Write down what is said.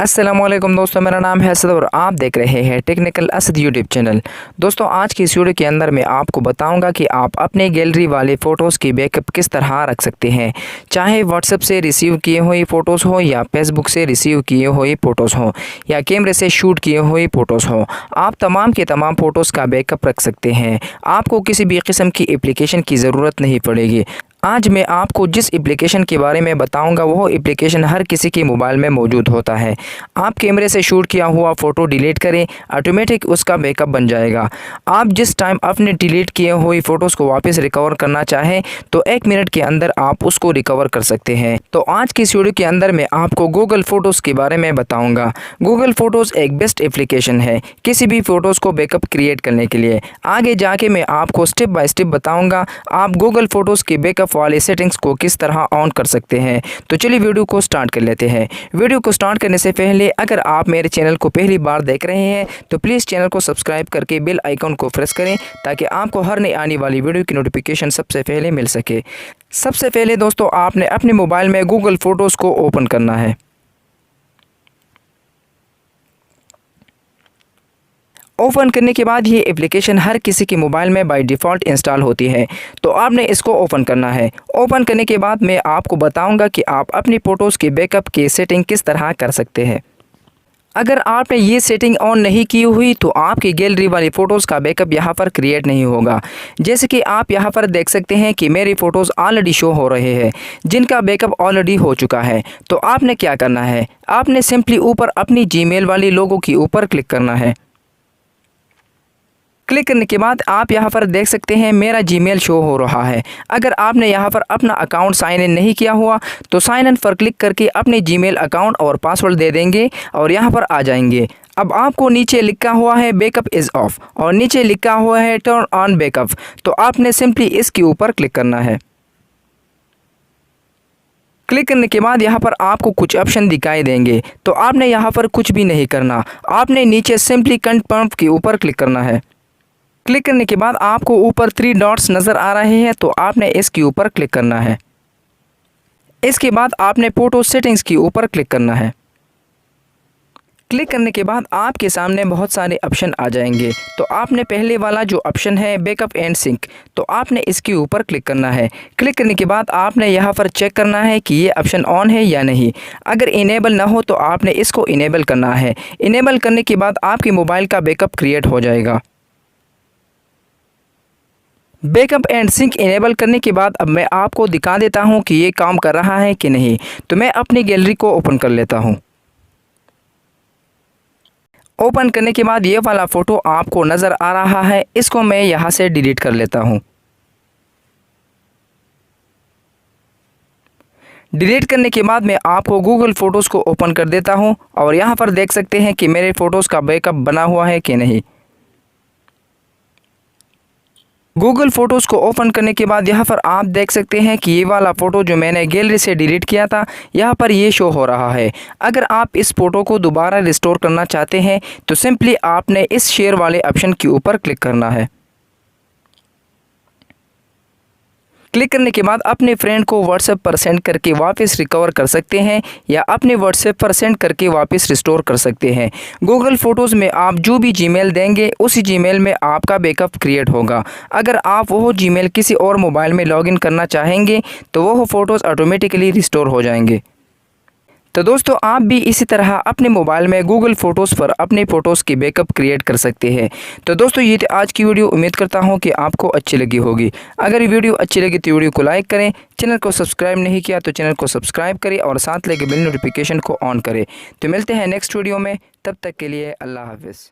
अस्सलामुअलैकुम दोस्तों, मेरा नाम है असद और आप देख रहे हैं टेक्निकल असद यूट्यूब चैनल। दोस्तों, आज की इस वीडियो के अंदर मैं आपको बताऊंगा कि आप अपने गैलरी वाले फ़ोटोज़ की बैकअप किस तरह रख सकते हैं। चाहे व्हाट्सएप से रिसीव किए हुए फ़ोटोज़ हो या फेसबुक से रिसीव किए हुए फ़ोटोज़ हो या कैमरे से शूट किए हुए फ़ोटोज़ हो, आप तमाम के तमाम फ़ोटोज़ का बैकअप रख सकते हैं। आपको किसी भी किस्म की एप्लीकेशन की ज़रूरत नहीं पड़ेगी। आज मैं आपको जिस एप्लीकेशन के बारे में बताऊंगा वो एप्लीकेशन हर किसी के मोबाइल में मौजूद होता है। आप कैमरे से शूट किया हुआ फ़ोटो डिलीट करें, ऑटोमेटिक उसका बैकअप बन जाएगा। आप जिस टाइम अपने डिलीट किए हुए फ़ोटोज़ को वापस रिकवर करना चाहें तो 1 मिनट के अंदर आप उसको रिकवर कर सकते हैं। तो आज की इस वीडियो के अंदर मैं आपको गूगल फ़ोटोज़ के बारे में बताऊँगा। गूगल फ़ोटोज़ एक बेस्ट एप्लीकेशन है किसी भी फ़ोटोज़ को बैकअप क्रिएट करने के लिए। आगे जाके मैं आपको स्टेप बाय स्टेप बताऊँगा आप गूगल फ़ोटोज़ के बैकअप वाले सेटिंग्स को किस तरह ऑन कर सकते हैं। तो चलिए वीडियो को स्टार्ट कर लेते हैं। वीडियो को स्टार्ट करने से पहले अगर आप मेरे चैनल को पहली बार देख रहे हैं तो प्लीज़ चैनल को सब्सक्राइब करके बेल आइकन को प्रेस करें ताकि आपको हर नई आने वाली वीडियो की नोटिफिकेशन सबसे पहले मिल सके। सबसे पहले दोस्तों, आपने अपने मोबाइल में गूगल फ़ोटोज़ को ओपन करना है। ओपन करने के बाद ये एप्लीकेशन हर किसी के मोबाइल में बाय डिफ़ॉल्ट इंस्टॉल होती है, तो आपने इसको ओपन करना है। ओपन करने के बाद मैं आपको बताऊंगा कि आप अपनी फ़ोटोज़ के बैकअप की सेटिंग किस तरह कर सकते हैं। अगर आपने ये सेटिंग ऑन नहीं की हुई तो आपकी गैलरी वाली फ़ोटोज़ का बैकअप यहाँ पर क्रिएट नहीं होगा। जैसे कि आप यहाँ पर देख सकते हैं कि मेरी फ़ोटोज़ ऑलरेडी शो हो रहे हैं जिनका बैकअप ऑलरेडी हो चुका है। तो आपने क्या करना है, आपने सिंपली ऊपर अपनी जीमेल वाली लोगो के ऊपर क्लिक करना है। क्लिक करने के बाद आप यहाँ पर देख सकते हैं मेरा जीमेल शो हो रहा है। अगर आपने यहाँ पर अपना अकाउंट साइन इन नहीं किया हुआ तो साइन इन पर क्लिक करके अपने जीमेल अकाउंट और पासवर्ड दे देंगे और यहाँ पर आ जाएंगे। अब आपको नीचे लिखा हुआ है बैकअप इज़ ऑफ और नीचे लिखा हुआ है टर्न ऑन बैकअप, तो आपने सिंपली इसके ऊपर क्लिक करना है। क्लिक करने के बाद यहाँ पर आपको कुछ ऑप्शन दिखाई देंगे, तो आपने यहाँ पर कुछ भी नहीं करना। आपने नीचे सिंपली कंफर्म के ऊपर क्लिक करना है। क्लिक करने के बाद आपको ऊपर 3 डॉट्स नज़र आ रहे हैं, तो आपने इसके ऊपर क्लिक करना है। इसके बाद आपने फ़ोटो सेटिंग्स के ऊपर क्लिक करना है। क्लिक करने के बाद आपके सामने बहुत सारे ऑप्शन आ जाएंगे, तो आपने पहले वाला जो ऑप्शन है बैकअप एंड सिंक, तो आपने इसके ऊपर क्लिक करना है। क्लिक करने के बाद आपने यहाँ पर चेक करना है कि ये ऑप्शन ऑन है या नहीं। अगर इनेबल ना हो तो आपने इसको इनेबल करना है। इनेबल करने के बाद आपके मोबाइल का बैकअप क्रिएट हो जाएगा। बैकअप एंड सिंक इनेबल करने के बाद अब मैं आपको दिखा देता हूं कि ये काम कर रहा है कि नहीं। तो मैं अपनी गैलरी को ओपन कर लेता हूं। ओपन करने के बाद ये वाला फ़ोटो आपको नज़र आ रहा है, इसको मैं यहां से डिलीट कर लेता हूं। डिलीट करने के बाद मैं आपको गूगल फ़ोटोज़ को ओपन कर देता हूं और यहाँ पर देख सकते हैं कि मेरे फ़ोटोज़ का बैकअप बना हुआ है कि नहीं। गूगल फ़ोटोज़ को ओपन करने के बाद यहाँ पर आप देख सकते हैं कि ये वाला फ़ोटो जो मैंने गैलरी से डिलीट किया था यहाँ पर ये शो हो रहा है। अगर आप इस फ़ोटो को दोबारा रिस्टोर करना चाहते हैं तो सिंपली आपने इस शेयर वाले ऑप्शन के ऊपर क्लिक करना है। क्लिक करने के बाद अपने फ्रेंड को व्हाट्सएप पर सेंड करके वापस रिकवर कर सकते हैं या अपने व्हाट्सएप पर सेंड करके वापस रिस्टोर कर सकते हैं। गूगल फ़ोटोज़ में आप जो भी जीमेल देंगे उसी जीमेल में आपका बैकअप क्रिएट होगा। अगर आप वो जीमेल किसी और मोबाइल में लॉगिन करना चाहेंगे तो वो फ़ोटोज़ ऑटोमेटिकली रिस्टोर हो जाएंगे। तो दोस्तों, आप भी इसी तरह अपने मोबाइल में गूगल फ़ोटोज़ पर अपने फ़ोटोज़ की बैकअप क्रिएट कर सकते हैं। तो दोस्तों, ये थी आज की वीडियो। उम्मीद करता हूँ कि आपको अच्छी लगी होगी। अगर ये वीडियो अच्छी लगी तो वीडियो को लाइक करें, चैनल को सब्सक्राइब नहीं किया तो चैनल को सब्सक्राइब करें और साथ लेके बेल नोटिफिकेशन को ऑन करें। तो मिलते हैं नेक्स्ट वीडियो में, तब तक के लिए अल्लाह हाफ़िज़।